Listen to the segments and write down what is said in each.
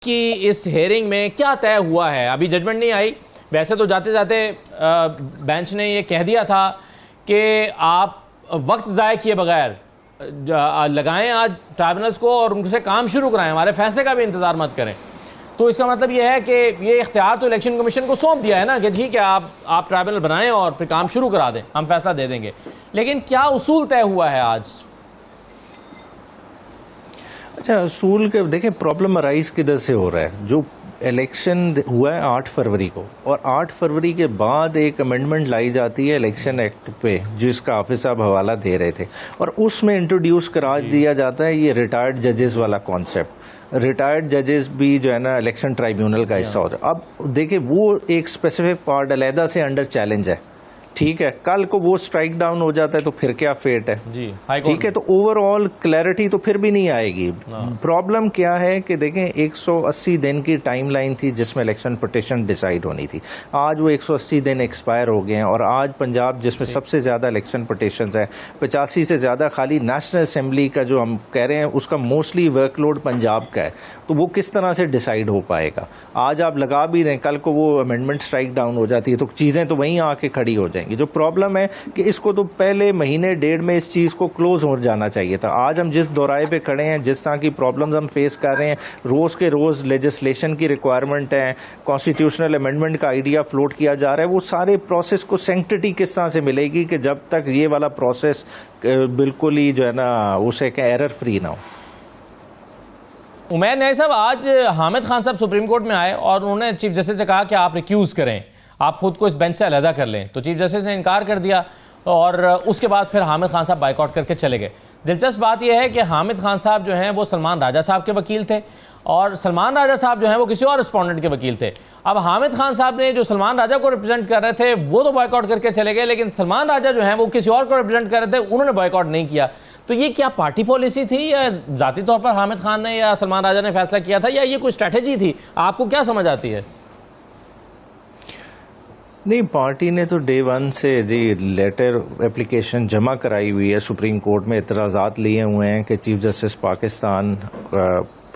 कि इस हेयरिंग में क्या तय हुआ है? अभी जजमेंट नहीं आई। वैसे तो जाते जाते बेंच ने ये कह दिया था कि आप वक्त ज़ाय किए बगैर लगाएं आज ट्राइब्यूनल्स को और उनसे काम शुरू कराएं, हमारे फैसले का भी इंतज़ार मत करें। तो इसका मतलब ये है कि ये इख्तियार तो इलेक्शन कमीशन को सौंप दिया है ना कि ठीक है आप ट्राइब्यूनल बनाएं और फिर काम शुरू करा दें, हम फैसला दे देंगे। लेकिन क्या उसूल तय हुआ है आज? अच्छा, असूल के देखें, प्रॉब्लम अराइज किधर से हो रहा है। जो इलेक्शन हुआ है 8 फरवरी को, और 8 फरवरी के बाद एक अमेंडमेंट लाई जाती है इलेक्शन एक्ट पे, जिसका हाफिज साहब हवाला दे रहे थे, और उसमें इंट्रोड्यूस करा दिया जाता है ये रिटायर्ड जजेस वाला कॉन्सेप्ट। रिटायर्ड जजेस भी जो है ना इलेक्शन ट्राइब्यूनल का हिस्सा होता है। अब देखिए, वो एक स्पेसिफिक पार्ट अलहदा से अंडर चैलेंज है, ठीक है। कल को वो स्ट्राइक डाउन हो जाता है तो फिर क्या फेट है जी, ठीक है। तो ओवरऑल क्लैरिटी तो फिर भी नहीं आएगी। प्रॉब्लम क्या है कि देखें, 180 दिन की टाइमलाइन थी जिसमें इलेक्शन पिटीशन डिसाइड होनी थी। आज वो 180 दिन एक्सपायर हो गए हैं, और आज पंजाब जिसमें सबसे ज़्यादा इलेक्शन पिटीशंस है, 85 से ज़्यादा खाली नेशनल असेंबली का जो हम कह रहे हैं उसका मोस्टली वर्कलोड पंजाब का है। तो वो किस तरह से डिसाइड हो पाएगा? आज आप लगा भी दें, कल को वो अमेंडमेंट स्ट्राइक डाउन हो जाती है तो चीज़ें तो वहीं आके खड़ी हो जाएंगी। जो प्रॉब्लम है कि इसको तो पहले महीने डेढ़ में इस चीज़ को क्लोज हो जाना चाहिए था। आज हम जिस दौराए पे खड़े हैं, जिस तरह की प्रॉब्लम्स हम फेस कर रहे हैं, रोज़ के रोज़ लेजिस्लेशन की रिक्वायरमेंट है, कॉन्स्टिट्यूशनल अमेंडमेंट का आइडिया फ्लोट किया जा रहा है, वो सारे प्रोसेस को सैंक्टिटी किस तरह से मिलेगी कि जब तक ये वाला प्रोसेस बिल्कुल ही जो है ना उसे क्या एरर फ्री ना हो। उमैर न्याय साहब, आज हामिद खान साहब सुप्रीम कोर्ट में आए और उन्होंने चीफ जस्टिस से कहा कि आप रिक्यूज़ करें, आप खुद को इस बेंच से अलहदा कर लें। तो चीफ जस्टिस ने इनकार कर दिया और उसके बाद फिर हामिद खान साहब बाइकआउट करके चले गए। दिलचस्प बात यह है कि हामिद खान साहब जो हैं वो सलमान राजा साहब के वकील थे, और सलमान राजा साहब जो हैं वो किसी और रिस्पोंडेंट के वकील थे। अब हामिद खान साहब ने जो सलमान राजा को रिप्रेजेंट कर रहे थे वो तो बाइकआउट करके चले गए, लेकिन सलमान राजा जो हैं वो किसी और को रिप्रेजेंट कर रहे थे, उन्होंने बाइकआउट नहीं किया। तो ये क्या पार्टी पॉलिसी थी, या जाती तौर पर हामिद खान ने या सलमान राजा ने फैसला किया था, या ये कोई स्ट्रैटेजी थी? आपको क्या समझ आती है? नहीं, पार्टी ने तो डे वन से जी लेटर एप्लीकेशन जमा कराई हुई है सुप्रीम कोर्ट में, इतराज़ात लिए हुए हैं कि चीफ जस्टिस पाकिस्तान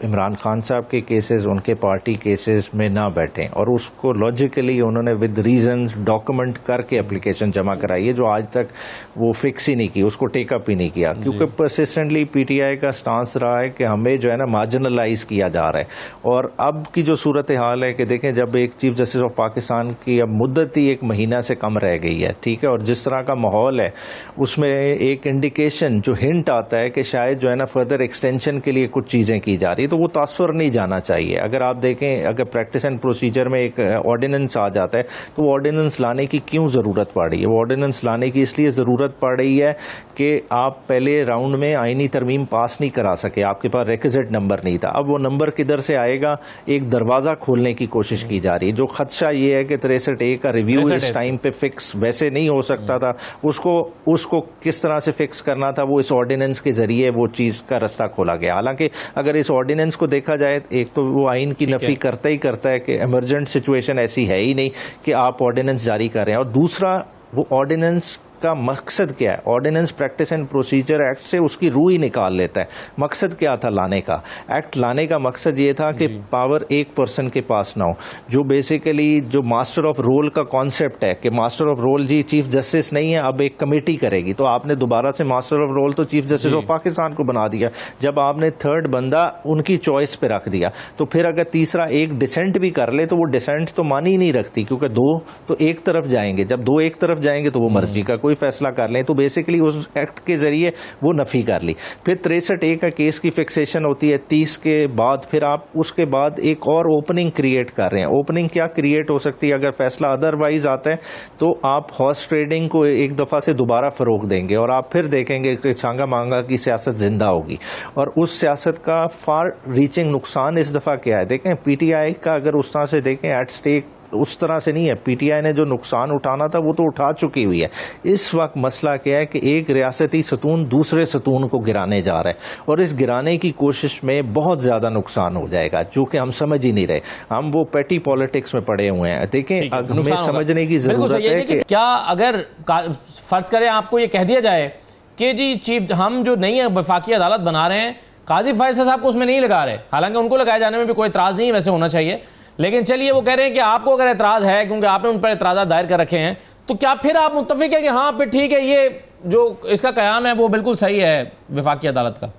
इमरान खान साहब के केसेस उनके पार्टी केसेस में ना बैठें, और उसको लॉजिकली उन्होंने विद रीजंस डॉक्यूमेंट करके एप्लीकेशन जमा कराई है, जो आज तक वो फिक्स ही नहीं की, उसको टेकअप ही नहीं किया, क्योंकि परसिस्टेंटली पीटीआई का स्टांस रहा है कि हमें जो है ना मार्जिनलाइज किया जा रहा है। और अब की जो सूरत हाल है कि देखें, जब एक चीफ जस्टिस ऑफ पाकिस्तान की अब मुद्दत ही 1 महीना से कम रह गई है, ठीक है, और जिस तरह का माहौल है उसमें एक इंडिकेशन जो हिंट आता है कि शायद जो है ना फर्दर एक्सटेंशन के लिए कुछ चीज़ें की जा रही, तो वो तासुर नहीं जाना चाहिए। अगर आप देखें, अगर प्रैक्टिस एंड प्रोसीजर में एक ऑर्डिनेंस आ जाता है तो वो ऑर्डिनेंस लाने की क्यों ज़रूरत पड़ रही है? वो ऑर्डिनेंस लाने की इसलिए ज़रूरत पड़ रही है कि आप पहले राउंड में आईनी तरमीम पास नहीं करा सके, आपके पास रिक्विजिट नंबर नहीं था। अब वो नंबर किधर से आएगा? एक दरवाज़ा खोलने की कोशिश की जा रही है। जो खदशा ये है कि 63A का रिव्यू इस टाइम पे फिक्स वैसे नहीं हो सकता था, उसको किस तरह से फिक्स करना था, वो इस ऑर्डिनेंस के जरिए वो चीज़ का रास्ता खोला गया। हालांकि अगर इस ऑर्डिनेंस को देखा जाए, एक तो वो आइन की नफी करता ही करता है कि इमरजेंट सिचुएशन ऐसी है ही नहीं कि आप ऑर्डिनेंस जारी कर रहे हैं, और दूसरा वो ऑर्डिनेंस का मकसद क्या है? Ordinance practice and procedure act से उसकी रूह ही निकाल लेता है। मकसद क्या था लाने का? एक्ट लाने का मकसद ये था कि पावर एक पर्सन के पास ना हो, जो बेसिकली जो मास्टर ऑफ रोल का कॉन्सेप्ट है कि मास्टर ऑफ रोल जी चीफ जस्टिस नहीं है, अब एक कमेटी करेगी, तो आपने दोबारा से मास्टर ऑफ रोल तो चीफ जस्टिस ऑफ पाकिस्तान को बना दिया। जब आपने थर्ड बंदा उनकी चॉइस पे रख दिया, तो फिर अगर तीसरा एक डिसेंट भी कर ले तो वो डिसेंट तो मानी ही नहीं रखती, क्योंकि 2 तो एक तरफ जाएंगे, जब 2 एक तरफ जाएंगे तो वो मर्जी का कोई फैसला कर लें। तो बेसिकली उस एक्ट के जरिए वो नफी कर ली। फिर 63A का केस की फिक्सेशन होती है 30 के बाद, फिर आप उसके बाद एक और ओपनिंग क्रिएट कर रहे हैं। ओपनिंग क्या क्रिएट हो सकती है? अगर फैसला अदरवाइज आता है तो आप हॉर्स ट्रेडिंग को एक दफा से दोबारा फरोग देंगे, और आप फिर देखेंगे कि छांगा मांगा की सियासत जिंदा होगी, और उस सियासत का फार रीचिंग नुकसान इस दफा क्या है? देखें, पीटीआई का अगर उस तरह से देखें एट स्टेक उस तरह से नहीं है। पीटीआई ने जो नुकसान उठाना था वो तो उठा चुकी हुई है। इस वक्त मसला क्या है कि एक रियासती सतून दूसरे सतून को गिराने जा रहा है, और इस गिराने की कोशिश में बहुत ज्यादा नुकसान हो जाएगा, जो कि हम समझ ही नहीं रहे। हम वो पेटी पॉलिटिक्स में पड़े हुए हैं। देखें, हमें समझने की जरूरत है कि क्या अगर फर्ज करें आपको ये कह दिया जाए कि जी चीफ हम जो नई वफाकी अदालत बना रहे हैं काजी फैसल साहब को उसमें नहीं लगा रहे, हालांकि उनको लगाए जाने में भी कोई इतराज़ नहीं वैसे होना चाहिए, लेकिन चलिए वो कह रहे हैं कि आपको अगर एतराज़ है क्योंकि आपने उन पर एतराज़ात दायर कर रखे हैं, तो क्या फिर आप मुत्तफिक है कि हाँ फिर ठीक है, ये जो इसका क़याम है वो बिल्कुल सही है वफाकी अदालत का?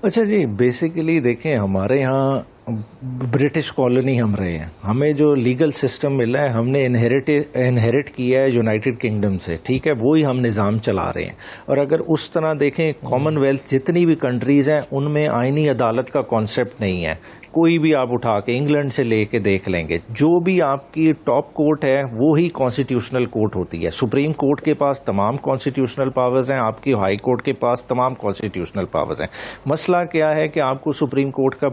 अच्छा जी, बेसिकली देखें, हमारे यहाँ ब्रिटिश कॉलोनी हम रहे हैं, हमें जो लीगल सिस्टम मिला है हमने इनहेरिट किया है यूनाइटेड किंगडम से, ठीक है, वो ही हम निज़ाम चला रहे हैं। और अगर उस तरह देखें, कॉमनवेल्थ जितनी भी कंट्रीज़ हैं उनमें आईनी अदालत का कॉन्सेप्ट नहीं है। कोई भी आप उठा के इंग्लैंड से लेके देख लेंगे, जो भी आपकी टॉप कोर्ट है वो ही कॉन्स्टिट्यूशनल कोर्ट होती है। सुप्रीम कोर्ट के पास तमाम कॉन्स्टिट्यूशनल पावर्स हैं, आपकी हाई कोर्ट के पास तमाम कॉन्स्टिट्यूशनल पावर्स हैं। मसला क्या है कि आपको सुप्रीम कोर्ट का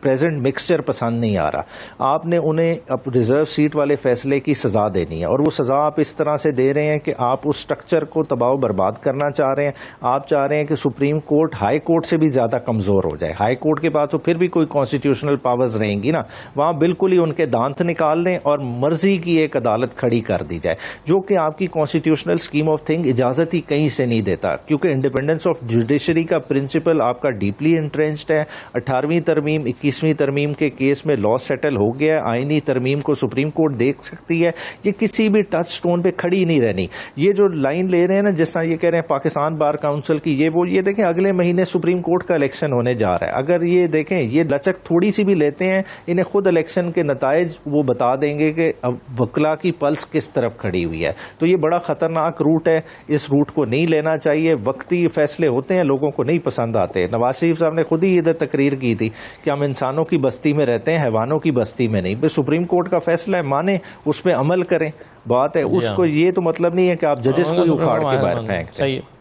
प्रेजेंट मिक्सचर पसंद नहीं आ रहा, आपने उन्हें अब रिजर्व सीट वाले फैसले की सजा देनी है, और वो सजा आप इस तरह से दे रहे हैं कि आप उस स्ट्रक्चर को तबाह बर्बाद करना चाह रहे हैं। आप चाह रहे हैं कि सुप्रीम कोर्ट हाई कोर्ट से भी ज्यादा कमजोर हो जाए। हाई कोर्ट के पास तो फिर भी कोई कॉन्स्टिट्यूशनल पावर्स रहेंगी ना, वहां बिल्कुल ही उनके दांत निकाल लें और मर्जी की एक अदालत खड़ी कर दी जाए, जो कि आपकी कॉन्स्टिट्यूशनल स्कीम ऑफ थिंग इजाजत ही कहीं से नहीं देता, क्योंकि इंडिपेंडेंस ऑफ जुडिशरी का प्रिंसिपल आपका डीपली इंट्रेंच्ड है। 18वीं तरमीम 21वीं तरमीम के केस में लॉ सेटल हो गया है, आईनी तरमीम को सुप्रीम कोर्ट देख सकती है, ये किसी भी टच स्टोन पे खड़ी नहीं रहनी। ये जो लाइन ले रहे हैं ना, जिस तरह ये कह रहे हैं पाकिस्तान बार काउंसिल की, ये देखें अगले महीने सुप्रीम कोर्ट का इलेक्शन होने जा रहा है। अगर ये देखें, ये लचक थोड़ी सी भी लेते हैं, इन्हें खुद इलेक्शन के नताइज वो बता देंगे कि अब वकला की पल्स किस तरफ खड़ी हुई है। तो ये बड़ा खतरनाक रूट है, इस रूट को नहीं लेना चाहिए। वक्ती फैसले होते हैं, लोगों को नहीं पसंद आते। नवाज शरीफ साहब ने खुद ही इधर तकरीर की थी कि हम इंसानों की बस्ती में रहते हैं, हैवानों की बस्ती में नहीं। सुप्रीम कोर्ट का फैसला है, माने, उस पर अमल करें, बात है उसको। ये तो मतलब नहीं है कि आप जजेस को ही उखाड़ के बाहर फेंक दें।